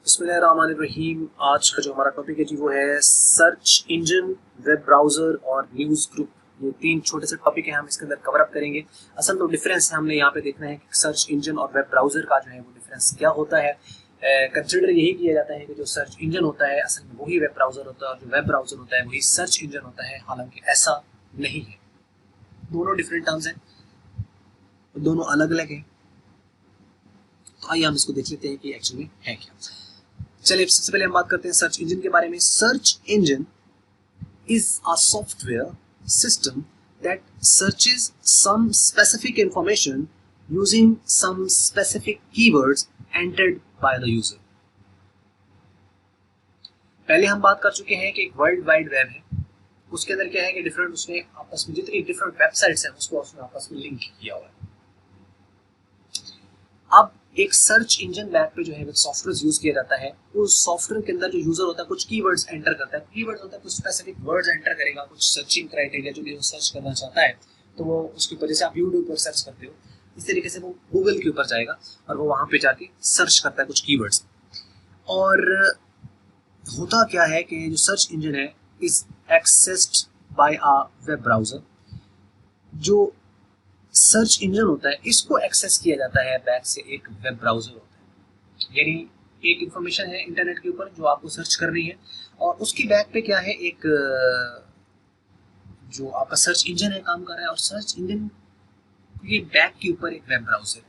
बिस्मिल्लाहिर्रहमानिर्रहीम। आज का जो हमारा टॉपिक है जी वो है सर्च इंजन, वेब ब्राउज़र और न्यूज़ ग्रुप। ये तीन छोटे से टॉपिक हैं, हम इसके अंदर कवर अप करेंगे। असल तो डिफरेंस है, हमने यहाँ पे देखना है कि सर्च इंजन और वेब ब्राउज़र का जो है वो डिफरेंस क्या होता है। कंसिडर यही किया जाता है कि जो सर्च इंजन होता है असल में वही वेब ब्राउज़र होता है और जो वेब ब्राउज़र होता है वही सर्च इंजन होता है, हालांकि ऐसा नहीं है। दोनों डिफरेंट टर्म्स हैं, दोनों अलग अलग हैं। तो आइए हम इसको देख लेते हैं कि एक्चुअली में है क्या। चलिए सबसे पहले हम बात करते हैं सर्च इंजन के बारे में। Search engine is a software system that searches some specific information using some specific keywords entered by the user. पहले हम बात कर चुके हैं कि एक वर्ल्ड वाइड वेब है, उसके अंदर क्या है कि डिफरेंट उसने आपस में जितनी डिफरेंट वेबसाइट्स हैं उसको उसने आपस में लिंक किया हुआ है। अब एक सर्च इंजन वेब पे जो है सॉफ्टवेयर यूज किया जाता है, उस सॉफ्टवेयर के अंदर जो यूजर होता है कुछ कीवर्ड्स एंटर करता है। कीवर्ड्स होता है कुछ स्पेसिफिक वर्ड्स एंटर करेगा, कुछ सर्चिंग क्राइटेरिया जो भी सर्च करना चाहता है, तो वो उसके ऊपर जैसे आप यूट्यूब पर सर्च करते हो इस तरीके से वो गूगल के ऊपर जाएगा और वो वहां पे जाके सर्च करता है कुछ कीवर्ड्स। और होता क्या है कि जो सर्च इंजन है is accessed by a web browser. जो सर्च इंजन होता है इसको एक्सेस किया जाता है बैक से एक वेब ब्राउजर होता है, यानी एक इंफॉर्मेशन है इंटरनेट के ऊपर जो आपको सर्च करनी है और उसकी बैक पे क्या है एक जो आपका सर्च इंजन है काम कर रहा है और सर्च इंजन के बैक के ऊपर एक वेब ब्राउजर है।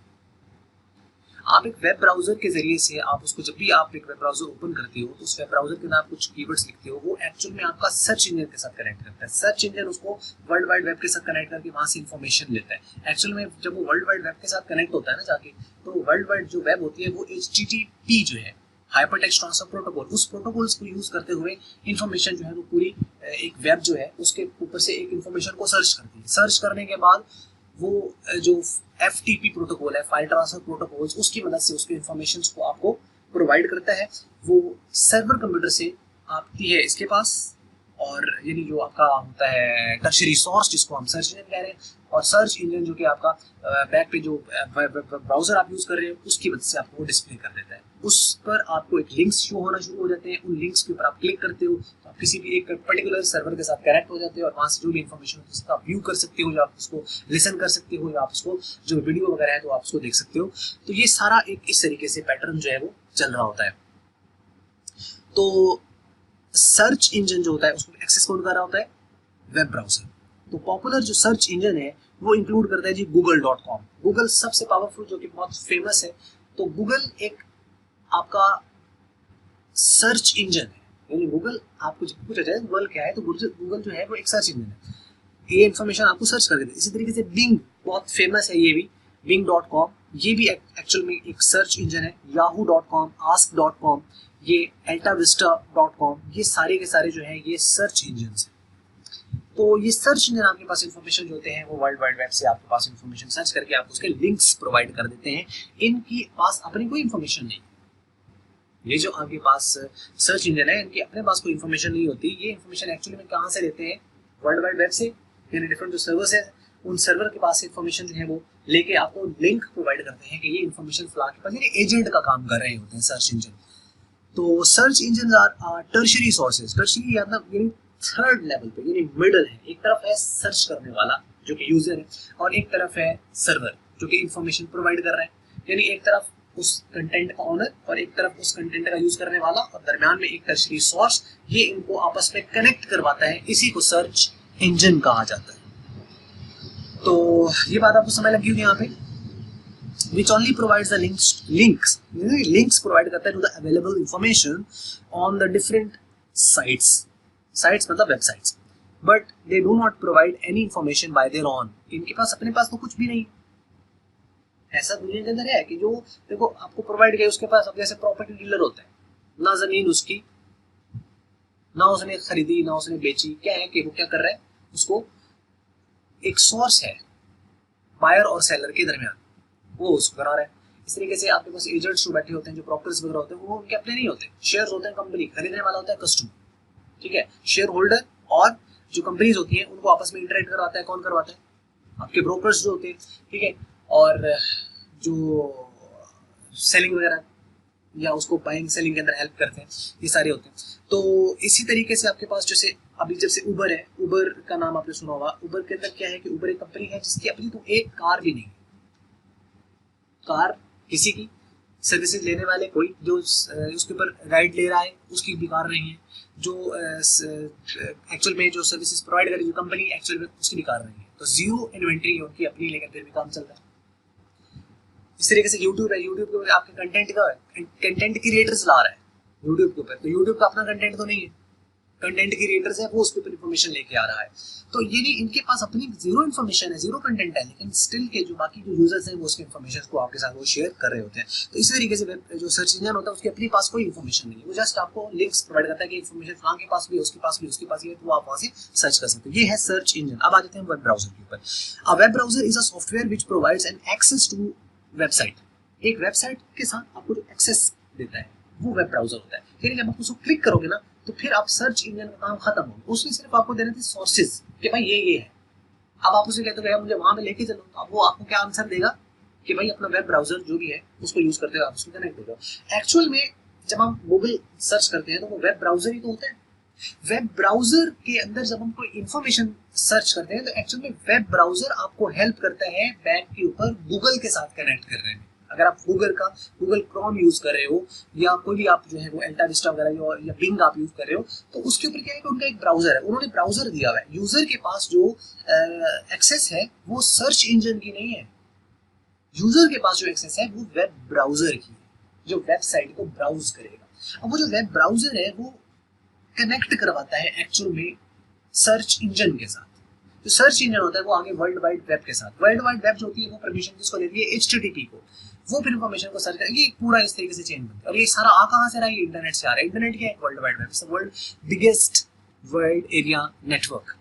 आप एक वेब ब्राउजर के जरिए से आप उसको जब भी आप एक वेब ब्राउजर ओपन करते हो तो उस वेब ब्राउजर के अंदर आप कुछ कीवर्ड्स लिखते हो, वो एक्चुअल में आपका सर्च इंजन के साथ कनेक्ट करता है। सर्च इंजन उसको वर्ल्ड वाइड वेब के साथ कनेक्ट करके वहां से इंफॉर्मेशन लेता है। एक्चुअल में जब वो वर्ल्ड वाइड वेब के साथ कनेक्ट होता है ना जाके, तो वर्ल्ड वाइड जो वेब होती है वो HTTP जो है हाइपर टेक्स्ट ट्रांसफर प्रोटोकॉल, उस प्रोटोकॉल्स को यूज करते हुए इंफॉर्मेशन जो है वो पूरी एक वेब जो है उसके ऊपर से एक इंफॉर्मेशन को सर्च करती है। सर्च करने के बाद वो जो FTP प्रोटोकॉल है, फाइल ट्रांसफर प्रोटोकॉल्स, उसकी मदद से उसके इंफॉर्मेशन को आपको प्रोवाइड करता है। वो सर्वर कंप्यूटर से आती है इसके पास, और यानी जो आपका होता है टर्शरी सोर्स जिसको हम सर्च इंजन कह रहे हैं, और सर्च इंजन जो कि आपका बैक पे जो ब्राउजर आप यूज कर रहे हो उसकी वजह से आपको डिस्प्ले कर देता है। उस पर आपको एक लिंक्स शो होना शुरू हो जाते हैं, उन लिंक्स के ऊपर आप क्लिक करते हो तो आप किसी भी एक पर्टिकुलर सर्वर के साथ कनेक्ट हो जाते हो और वहां से जो भी इंफॉर्मेशन होती है उसका आप व्यू कर सकते हो, या आप उसको लिसन कर सकते हो, या आप उसको जो वीडियो वगैरह है तो आप उसको देख सकते हो। तो ये सारा एक इस तरीके से पैटर्न जो है वो चल रहा होता है। तो सर्च इंजन जो होता है उसको एक्सेस कौन कर रहा होता है? Web browser. तो पॉपुलर जो सर्च इंजन है वो इंक्लूड करता है जी google.com। गूगल सबसे पावरफुल जो कि बहुत फेमस है। तो गूगल एक आपका सर्च इंजन है, यानी गूगल आपको जब पूछा जाए गूगल क्या है तो गूगल जो है वो एक सर्च इंजन है, ये इन्फॉर्मेशन आपको सर्च करके देते। इसी तरीके से बिंग बहुत फेमस है, ये भी bing.com, ये भी एक्चुअल में एक सर्च इंजन है। yahoo.com, ask.com, ये altavista.com, ये सारे के सारे जो है ये सर्च इंजन है। तो ये सर्च इंजन आपके पास इंफॉर्मेशन जो होते हैं वो वर्ल्ड वाइड वेब से आपके पास इंफॉर्मेशन सर्च करके आपको उसके लिंक्स प्रोवाइड कर देते हैं। इनकी पास अपनी कोई इंफॉर्मेशन नहीं, ये जो आपके पास सर्च इंजन है इनकी अपने पास कोई इंफॉर्मेशन नहीं होती। ये इंफॉर्मेशन एक्चुअली में कहाँ से लेते हैं? वर्ल्ड वाइड वेब से, यानी डिफरेंट जो सर्वर्स है उन सर्वर के पास इंफॉर्मेशन जो है वो लेके आपको लिंक प्रोवाइड करते हैं कि ये इंफॉर्मेशन फला के पास, यानी एजेंट का काम कर रहे होते हैं सर्च इंजन। तो search engine are tertiary sources. Tertiary यानी थर्ड लेवल पे, यानी मिडल है। एक तरफ है सर्च करने वाला जो कि यूजर है और एक तरफ है सर्वर जो कि इंफॉर्मेशन प्रोवाइड कर रहा है, यानी एक तरफ उस कंटेंट का ओनर और एक तरफ उस कंटेंट का यूज करने वाला और दरमियान में एक टर्शरी सोर्स, ये इनको आपस में कनेक्ट करवाता है। इसी को सर्च इंजन कहा जाता है। तो ये बात आपको समझ लगी होगी यहाँ पे। which only provides the links provide करता है to the available information on the different sites मतलब websites, but they do not provide any information by their own। इनके पास अपने पास तो कुछ भी नहीं। ऐसा दुनिया के अंदर है कि जो देखो आपको प्रोवाइड किया उसके पास, अब जैसे प्रॉपर्टी डीलर होता है ना, जमीन उसकी ना उसने खरीदी ना उसने बेची, क्या है कि वो क्या कर रहा है, उसको एक सोर्स है बायर और सेलर के दरमियान, वो उसको करा रहा है। इस तरीके से आपके पास एजेंट्स जो बैठे होते हैं, जो ब्रोकर्स वगैरह होते हैं, वो उनके अपने नहीं होते। शेयर्स होते हैं कंपनी, खरीदने वाला होता है कस्टमर, ठीक है। शेयर होल्डर और जो कंपनीज होती हैं उनको आपस में इंटरेक्ट करवाता है, कौन करवाता है? आपके ब्रोकर्स जो होते हैं, ठीक है। और जो सेलिंग वगैरह या उसको बाइंग सेलिंग के अंदर हेल्प करते हैं, ये सारे होते हैं। तो इसी तरीके से आपके पास जैसे अभी जैसे उबर है, उबर का नाम आपने सुना होगा। उबर के अंदर क्या है कि उबर एक कंपनी है जिसकी अपनी तो एक कार भी नहीं है, कार किसी की सर्विसेज लेने वाले कोई जो उसके ऊपर राइड ले रहा है उसकी भी कार नहीं है, जो एक्चुअल में जो सर्विसेज प्रोवाइड करेगी जो कंपनी एक्चुअल में उसकी भी कार नहीं है। तो जीरो इन्वेंट्री है उनकी अपनी, लेकिन फिर भी काम चल रहा है। इस तरीके से यूट्यूब है, यूट्यूब के ऊपर आपके कंटेंट का कंटेंट क्रिएटर्स ला रहा है यूट्यूब के ऊपर, तो यूट्यूब का अपना कंटेंट तो नहीं है, कंटेंट क्रिएटर्स है वो उसके ऊपर इन्फॉर्मेशन लेके आ रहा है। तो ये नहीं, इनके पास अपनी जीरो इन्फॉर्मेशन है, जीरो कंटेंट है, लेकिन स्टिल के जो बाकी जो यूजर्स हैं वो उसके इन्फॉर्मेशन को आपके साथ वो शेयर कर रहे होते हैं। तो इसी तरीके से जो सर्च इंजन होता है उसके अपने पास कोई इन्फॉर्मेशन नहीं है, वो जस्ट आपको लिंक्स प्रोवाइड करता है कि इन्फॉर्मेशन वहाँ के पास भी है, उसके पास भी, उसके पास भी है, तो आप वहाँ से सर्च कर सकते हो। ये है सर्च इंजन। अब आ जाते हैं वेब ब्राउजर के ऊपर। A web browser is a software which provides an access to website. एक वेबसाइट के साथ आपको जो एक्सेस देता है वो वेब ब्राउजर होता है। फिर जब आप उसको क्लिक करोगे ना तो फिर आप सर्च इंजन का काम खत्म हो गया, उसने सिर्फ आपको देने थे सोर्सेज कि भाई ये है। अब आप उसे कहते हो मुझे वहां पे लेके चलो, तो अब वो आपको क्या आंसर देगा कि भाई अपना वेब ब्राउजर जो भी है उसको यूज करते हो, आप उसको कनेक्ट करो। एक्चुअल में जब हम गूगल सर्च करते हैं तो वो वेब ब्राउजर ही तो होता है। वेब ब्राउजर के अंदर जब हम कोई इंफॉर्मेशन सर्च करते हैं तो एक्चुअल में वेब ब्राउजर आपको हेल्प करता है बैक के ऊपर गूगल के साथ कनेक्ट करने में। अगर आप गूगल क्रोम यूज कर रहे हो या कोई भी आप जो है वो अल्टा विस्टा वगैरह या बिंग आप यूज कर रहे हो, तो उसके ऊपर क्या है कि उनका एक ब्राउजर है, उन्होंने ब्राउजर दिया हुआ है। यूजर के पास जो एक्सेस है वो सर्च इंजन की नहीं है, यूजर के पास जो एक्सेस है वो वेब ब्राउजर की है, जो वेबसाइट को ब्राउज करेगा। अब वो जो वेब ब्राउजर है वो कनेक्ट करवाता है एक्चुअल में सर्च इंजन के साथ। जो सर्च इंजन होता है वो आगे वर्ल्ड वाइड वेब के साथ, वर्ल्ड वाइड वेब जो होती है वो परमिशन किसको देती है, HTTP को। वो फिर इंफॉर्मेशन को सर्च करेगी, पूरा इस तरीके से चेंज बनता है। और ये सारा आ कहां से रहा है, ये इंटरनेट से आ रहा है। इंटरनेट क्या है, world wide web, it's the world biggest world area network.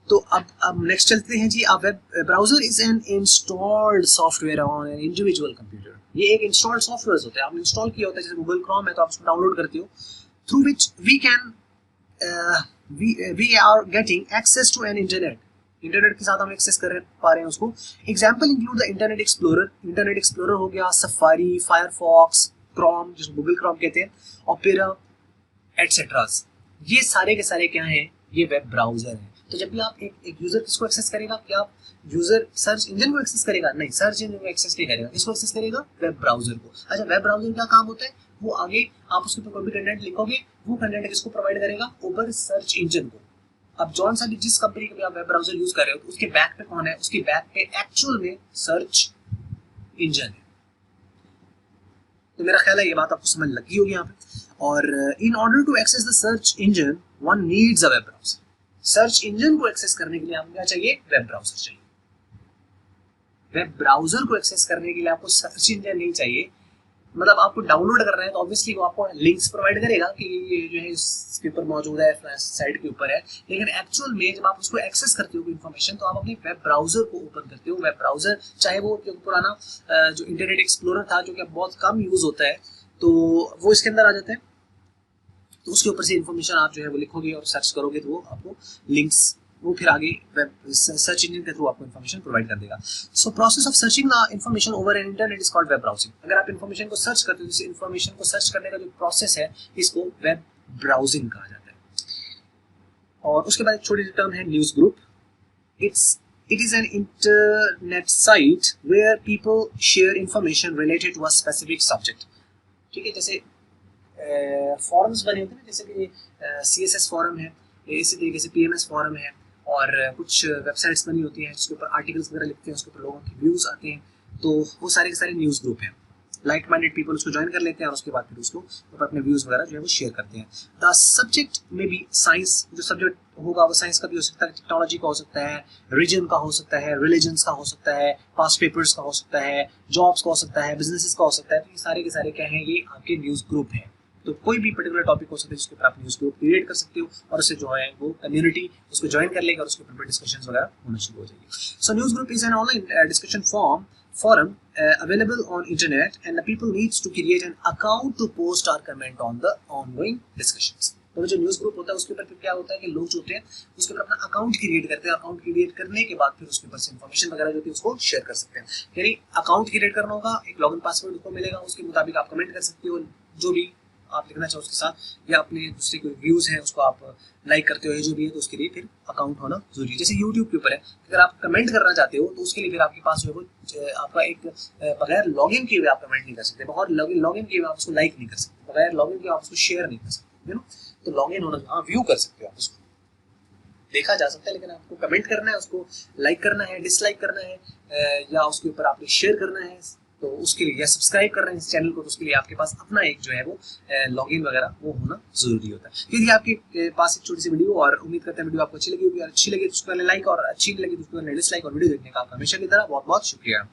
तो अब नेक्स्ट चलते हैं जी। अब web browser is an installed software on an individual computer. ये एक इंस्टॉल्ड सॉफ्टवेयर होता है, आपने इंस्टॉल किया होता है, जैसे गूगल क्रोम है तो आप उसको डाउनलोड करते हो, through which we can we are getting access to an internet। Internet के साथ हम एक्सेस कर पा रहे हैं उसको। Example include the internet explorer. Internet explorer हो गया सफारी, फायरफॉक्स, क्रोम जिसको गूगल क्रोम कहते हैं, ओपेरा एटसेट्रा। ये सारे के सारे क्या हैं, ये वेब ब्राउजर है। तो जब भी आप एक यूजर किसको एक्सेस करेगा, क्या आप यूजर सर्च इंजन को एक्सेस करेगा, नहीं, सर्च इंजन को एक्सेस नहीं करेगा, इसको एक्सेस करेगा वेब ब्राउजर को। अच्छा, वेब ब्राउजर का काम होता है वो आगे आप उसके ऊपर कोई भी कंटेंट लिखोगे, वो कंटेंट किसको प्रोवाइड करेगा, ऊपर सर्च इंजन को। अब जॉन सा भी जिस कंपनी का भी आप वेब ब्राउजर यूज कर रहे हो तो उसके बैक पे कौन है, उसके बैक पे एक्चुअल में सर्च इंजन है। तो मेरा ख्याल है ये बात आपको समझ लगी होगी यहाँ पे। और in order to access the search engine one needs a web browser. Search engine को एक्सेस करने के लिए आपको क्या चाहिए, वेब ब्राउजर चाहिए। वेब ब्राउजर को एक्सेस करने के लिए आपको सर्च इंजन नहीं चाहिए। मतलब आपको डाउनलोड कर रहे हैं तो ऑब्वियसली वो आपको लिंक्स प्रोवाइड करेगा कि ये जो है इसके ऊपर मौजूद है, साइट के ऊपर है, लेकिन एक्चुअल में जब आप उसको एक्सेस करते हो इन्फॉर्मेशन तो आप अपने वेब ब्राउजर को ओपन करते हो। वेब ब्राउजर चाहे वो जो पुराना जो इंटरनेट एक्सप्लोरर था जो कि बहुत कम यूज होता है, तो वो इसके अंदर आ जाता है। तो उसके ऊपर से इन्फॉर्मेशन आप जो है वो लिखोगे और सर्च करोगे तो वो आपको लिंक्स वो फिर आगे वेब सर्च इंजन के थ्रू आपको इन्फॉर्मेशन प्रोवाइड कर देगा। So process of searching the information over an internet is called web browsing. अगर आप इन्फॉर्मेशन को सर्च करते हो, जैसे इन्फॉर्मेशन को सर्च करने का जो प्रोसेस है इसको वेब ब्राउजिंग कहा जाता है। और उसके बाद एक छोटी सी टर्म है news group. It is an internet site where people share information related to a specific subject. ठीक है, जैसे फॉरम्स बने होते हैं, जैसे कि CSS फॉरम है, इसी तरीके से PMS फॉरम है, और कुछ वेबसाइट्स बनी होती हैं जिसके ऊपर आर्टिकल्स वगैरह लिखते हैं, उसके ऊपर लोगों के व्यूज आते हैं। तो वो सारे के सारे न्यूज़ ग्रुप हैं। लाइक माइंडेड पीपल उसको ज्वाइन कर लेते हैं और उसके बाद फिर उसको अपने व्यूज वगैरह जो है वो शेयर करते हैं। द सब्जेक्ट में भी साइंस, जो सब्जेक्ट होगा वो साइंस का भी हो सकता है, टेक्नोलॉजी का हो सकता है, रीजन का हो सकता है, रिलीजन्स का हो सकता है, पास्ट पेपर्स का हो सकता है, जॉब्स का हो सकता है, बिजनेसेस का हो सकता है। तो ये सारे के सारे क्या हैं, ये आपके न्यूज़ ग्रुप हैं। तो कोई भी पर्टिकुलर टॉपिक हो सकता है जिसके ऊपर आप न्यूज़ ग्रुप क्रिएट कर सकते हो और उससे जो है वो कम्युनिटी उसको ज्वाइन कर लेगा और उसके ऊपर डिस्कशंस वगैरह होना शुरू हो जाएगी। So news group is an online discussion forum available on internet, and the people needs to create an account to post or comment on the ongoing discussions. तो जो न्यूज़ ग्रुप होता है उसके ऊपर फिर क्या होता है कि लोग जो होते हैं उसके ऊपर अपना अकाउंट क्रिएट करते हैं, अकाउंट क्रिएट करने के बाद फिर उसके ऊपर से इन्फॉर्मेशन वगैरह जो होती है उसको शेयर कर सकते हैं। यानी अकाउंट क्रिएट करना होगा, एक लॉगिन पासवर्ड उसको मिलेगा, उसके मुताबिक आप कमेंट कर सकते हो जो भी आप लिखना चाहो उसके साथ, या अपने दूसरे कोई व्यूज हैं उसको आप लाइक करते हो, ये जो भी है, तो उसके लिए फिर अकाउंट होना जरूरी है। जैसे यूट्यूब के ऊपर है, अगर आप कमेंट करना चाहते हो तो उसके लिए फिर आपके पास जो है वो आपका एक बगैर लॉगिन किए हुए आप कमेंट नहीं कर सकते, बगैर लॉगिन किए हुए आप उसको लाइक नहीं कर सकते, बगैर लॉगिन किए आप उसको शेयर नहीं कर सकते, यू नो। तो लॉगिन होना, हाँ व्यू कर सकते हो आप उसको, देखा जा सकता है, लेकिन आपको कमेंट करना है, उसको लाइक करना है, डिसलाइक करना है, या उसके ऊपर आपने शेयर करना है, तो उसके लिए, या सब्सक्राइब कर रहे हैं इस चैनल को, तो उसके लिए आपके पास अपना एक जो है वो लॉगिन वगैरह वो होना जरूरी होता है। क्योंकि आपके पास एक छोटी सी वीडियो, और उम्मीद करते हैं वीडियो आपको अच्छी लगी होगी, और अच्छी लगी तो उसको लाइक, और अच्छी नहीं लगी तो उसको डिसलाइक, और वीडियो देखने का आपका हमेशा की तरह बहुत बहुत शुक्रिया।